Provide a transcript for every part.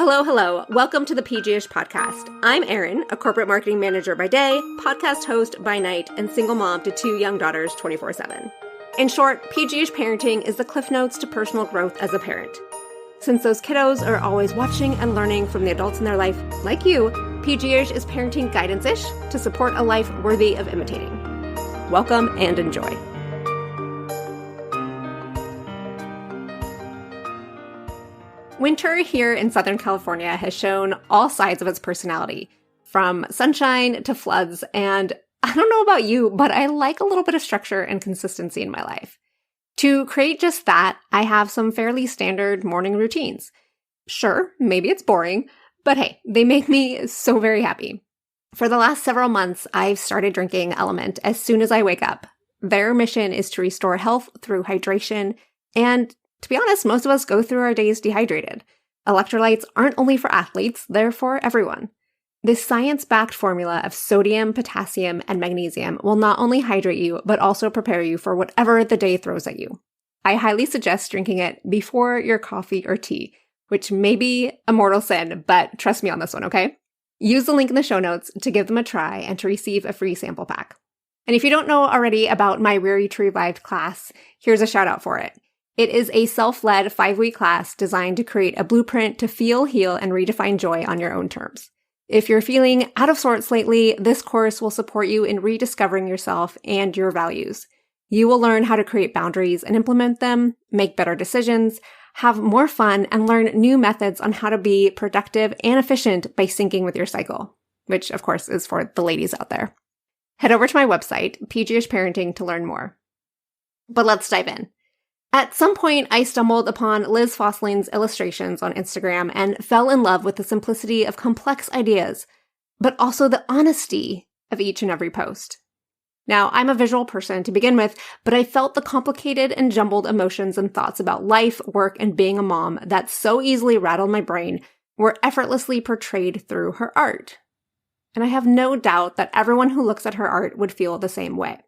Hello, hello. Welcome to the PG-ish podcast. I'm Erin, a corporate marketing manager by day, podcast host by night, and single mom to 2 young daughters 24/7. In short, PG-ish parenting is the cliff notes to personal growth as a parent. Since those kiddos are always watching and learning from the adults in their life, like you, PG-ish is parenting guidance-ish to support a life worthy of imitating. Welcome and enjoy. Winter here in Southern California has shown all sides of its personality, from sunshine to floods, and I don't know about you, but I like a little bit of structure and consistency in my life. To create just that, I have some fairly standard morning routines. Sure, maybe it's boring, but hey, they make me so very happy. For the last several months, I've started drinking LMNT as soon as I wake up. Their mission is to restore health through hydration, and to be honest, most of us go through our days dehydrated. Electrolytes aren't only for athletes, they're for everyone. This science-backed formula of sodium, potassium, and magnesium will not only hydrate you, but also prepare you for whatever the day throws at you. I highly suggest drinking it before your coffee or tea, which may be a mortal sin, but trust me on this one, okay? Use the link in the show notes to give them a try and to receive a free sample pack. And if you don't know already about my Weary to Revived class, here's a shout out for it. It is a self-led 5-week class designed to create a blueprint to feel, heal, and redefine joy on your own terms. If you're feeling out of sorts lately, this course will support you in rediscovering yourself and your values. You will learn how to create boundaries and implement them, make better decisions, have more fun, and learn new methods on how to be productive and efficient by syncing with your cycle, which of course is for the ladies out there. Head over to my website, PG-ish Parenting, to learn more. But let's dive in. At some point, I stumbled upon Liz Fosling's illustrations on Instagram and fell in love with the simplicity of complex ideas, but also the honesty of each and every post. Now, I'm a visual person to begin with, but I felt the complicated and jumbled emotions and thoughts about life, work, and being a mom that so easily rattled my brain were effortlessly portrayed through her art. And I have no doubt that everyone who looks at her art would feel the same way.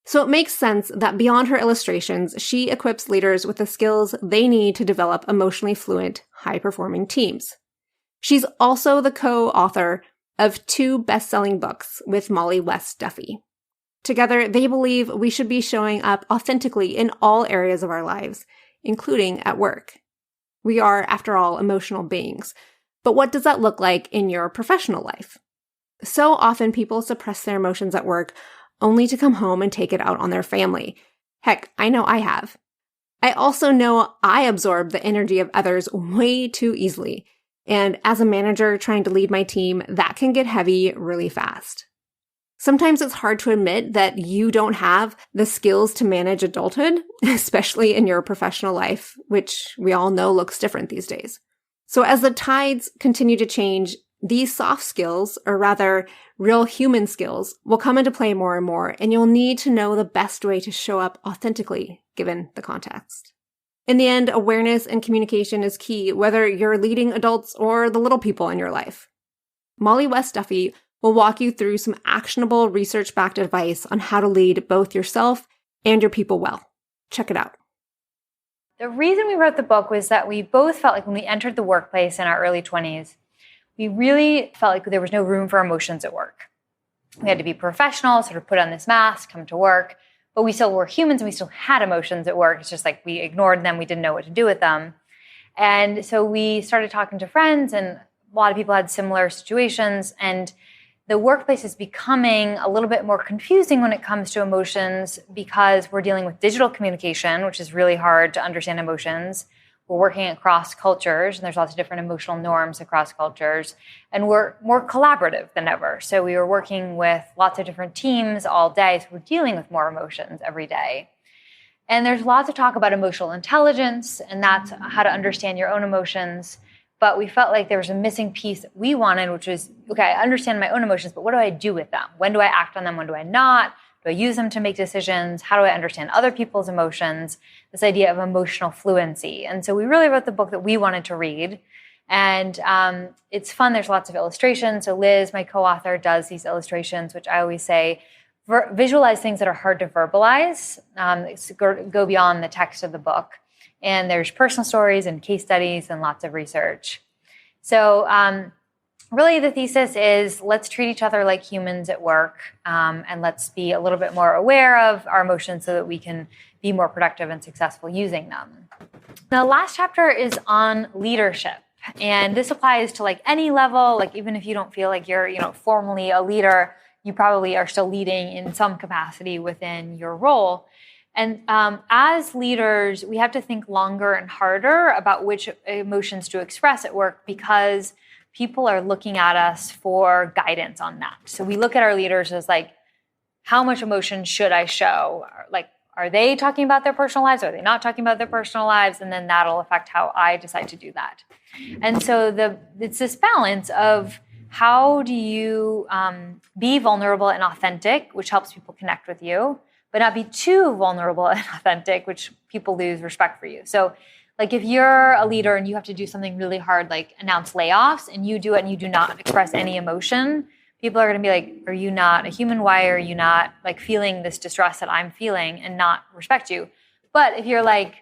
So it makes sense that beyond her illustrations, she equips leaders with the skills they need to develop emotionally fluent, high-performing teams. She's also the co-author of 2 best-selling books with Mollie West Duffy. Together, they believe we should be showing up authentically in all areas of our lives, including at work. We are, after all, emotional beings. But what does that look like in your professional life? So often people suppress their emotions at work only to come home and take it out on their family. Heck, I know I have. I also know I absorb the energy of others way too easily. And as a manager trying to lead my team, that can get heavy really fast. Sometimes it's hard to admit that you don't have the skills to manage adulthood, especially in your professional life, which we all know looks different these days. So as the tides continue to change, these soft skills, or rather real human skills, will come into play more and more, and you'll need to know the best way to show up authentically given the context. In the end, awareness and communication is key, whether you're leading adults or the little people in your life. Mollie West Duffy will walk you through some actionable research-backed advice on how to lead both yourself and your people well. Check it out. The reason we wrote the book was that we both felt like when we entered the workplace in our early 20s, we really felt like there was no room for emotions at work. We had to be professional, sort of put on this mask, come to work, but we still were humans and we still had emotions at work. It's just like we ignored them. We didn't know what to do with them. And so we started talking to friends, and a lot of people had similar situations. And the workplace is becoming a little bit more confusing when it comes to emotions because we're dealing with digital communication, which is really hard to understand emotions. We're working across cultures, and there's lots of different emotional norms across cultures, and we're more collaborative than ever. So we were working with lots of different teams all day, so we're dealing with more emotions every day. And there's lots of talk about emotional intelligence, and that's how to understand your own emotions. But we felt like there was a missing piece that we wanted, which was, okay, I understand my own emotions, but what do I do with them? When do I act on them? When do I not? Do I use them to make decisions? How do I understand other people's emotions? This idea of emotional fluency. And so we really wrote the book that we wanted to read. And it's fun. There's lots of illustrations. So Liz, my co-author, does these illustrations, which I always say, visualize things that are hard to verbalize, go beyond the text of the book. And there's personal stories and case studies and lots of research. So really the thesis is let's treat each other like humans at work, and let's be a little bit more aware of our emotions so that we can be more productive and successful using them. The last chapter is on leadership. And this applies to like any level, like even if you don't feel like you're, formally a leader, you probably are still leading in some capacity within your role. And as leaders, we have to think longer and harder about which emotions to express at work because people are looking at us for guidance on that. So we look at our leaders as like, how much emotion should I show? Like, are they talking about their personal lives? Are they not talking about their personal lives? And then that'll affect how I decide to do that. And so it's this balance of how do you be vulnerable and authentic, which helps people connect with you, but not be too vulnerable and authentic, which people lose respect for you. So like if you're a leader and you have to do something really hard, like announce layoffs, and you do it and you do not express any emotion, people are going to be like, are you not a human? Why are you not like feeling this distress that I'm feeling and not respect you? But if you're like,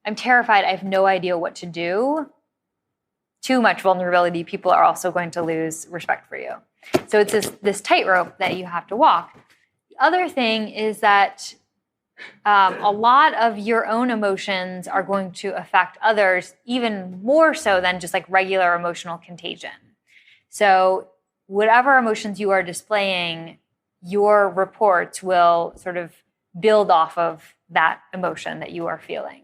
I'm terrified, I have no idea what to do, too much vulnerability, people are also going to lose respect for you. So it's this tightrope that you have to walk. The other thing is that a lot of your own emotions are going to affect others even more so than just like regular emotional contagion. So whatever emotions you are displaying, your reports will sort of build off of that emotion that you are feeling.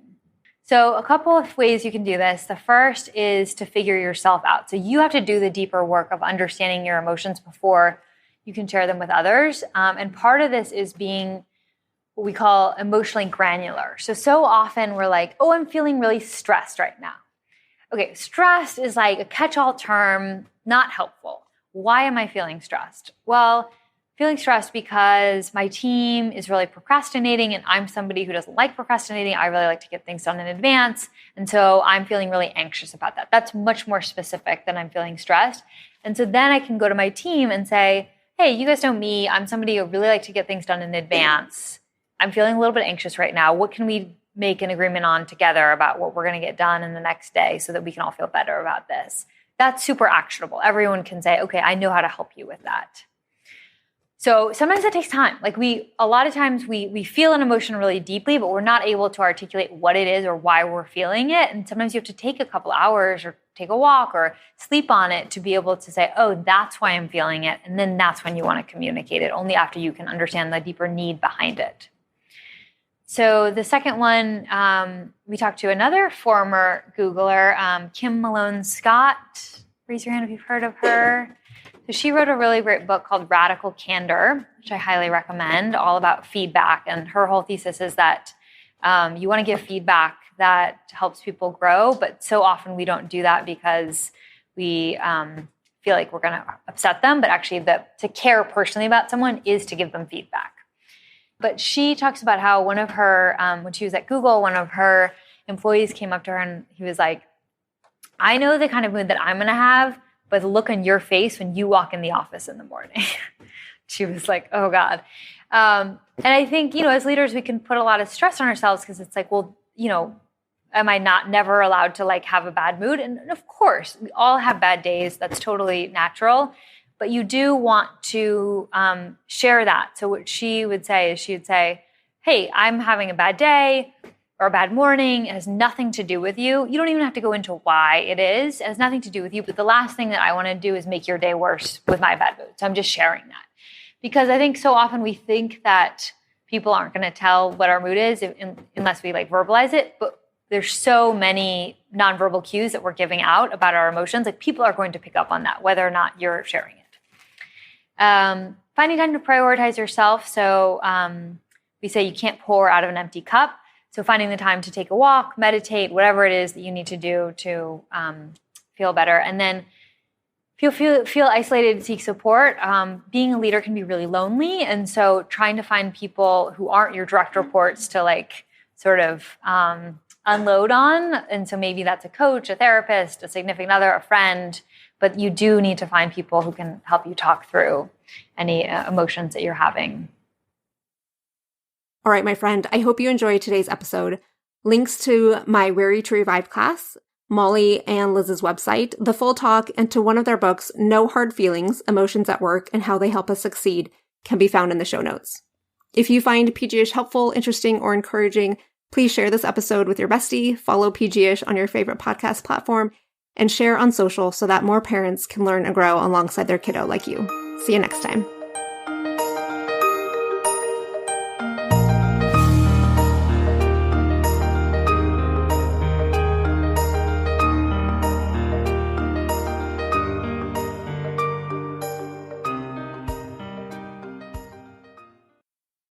So a couple of ways you can do this. The first is to figure yourself out. So you have to do the deeper work of understanding your emotions before you can share them with others. And part of this is being what we call emotionally granular. So often we're like, oh, I'm feeling really stressed right now. Okay, stressed is like a catch-all term, not helpful. Why am I feeling stressed? Well, feeling stressed because my team is really procrastinating and I'm somebody who doesn't like procrastinating. I really like to get things done in advance. And so I'm feeling really anxious about that. That's much more specific than I'm feeling stressed. And so then I can go to my team and say, hey, you guys know me. I'm somebody who really like to get things done in advance. I'm feeling a little bit anxious right now. What can we make an agreement on together about what we're going to get done in the next day so that we can all feel better about this? That's super actionable. Everyone can say, okay, I know how to help you with that. So sometimes it takes time. Like a lot of times we feel an emotion really deeply, but we're not able to articulate what it is or why we're feeling it. And sometimes you have to take a couple hours or take a walk or sleep on it to be able to say, oh, that's why I'm feeling it. And then that's when you want to communicate it, only after you can understand the deeper need behind it. So the second one, we talked to another former Googler, Kim Malone Scott. Raise your hand if you've heard of her. So she wrote a really great book called Radical Candor, which I highly recommend, all about feedback. And her whole thesis is that you want to give feedback that helps people grow, but so often we don't do that because we feel like we're going to upset them. But actually, to care personally about someone is to give them feedback. But she talks about how one of her, when she was at Google, one of her employees came up to her and he was like, I know the kind of mood that I'm going to have, but the look on your face when you walk in the office in the morning. She was like, oh God. And I think, as leaders, we can put a lot of stress on ourselves because it's like, well, am I not never allowed to like have a bad mood? And of course, we all have bad days. That's totally natural. But you do want to share that. So what she would say is she would say, hey, I'm having a bad day or a bad morning. It has nothing to do with you. You don't even have to go into why it is. It has nothing to do with you. But the last thing that I want to do is make your day worse with my bad mood. So I'm just sharing that. Because I think so often we think that people aren't going to tell what our mood is unless we like verbalize it. But there's so many nonverbal cues that we're giving out about our emotions. Like people are going to pick up on that, whether or not you're sharing it. Finding time to prioritize yourself. So we say you can't pour out of an empty cup. So finding the time to take a walk, meditate, whatever it is that you need to do to feel better. And then if you feel isolated, seek support. Being a leader can be really lonely. And so trying to find people who aren't your direct reports to like sort of unload on. And so maybe that's a coach, a therapist, a significant other, a friend. But you do need to find people who can help you talk through any emotions that you're having. All right, my friend, I hope you enjoyed today's episode. Links to my Wary to Revive class, Mollie and Liz's website, the full talk, and to one of their books, No Hard Feelings, Emotions at Work and How They Help Us Succeed, can be found in the show notes. If you find PG-ish helpful, interesting, or encouraging, please share this episode with your bestie, follow PG-ish on your favorite podcast platform, and share on social so that more parents can learn and grow alongside their kiddo like you. See you next time.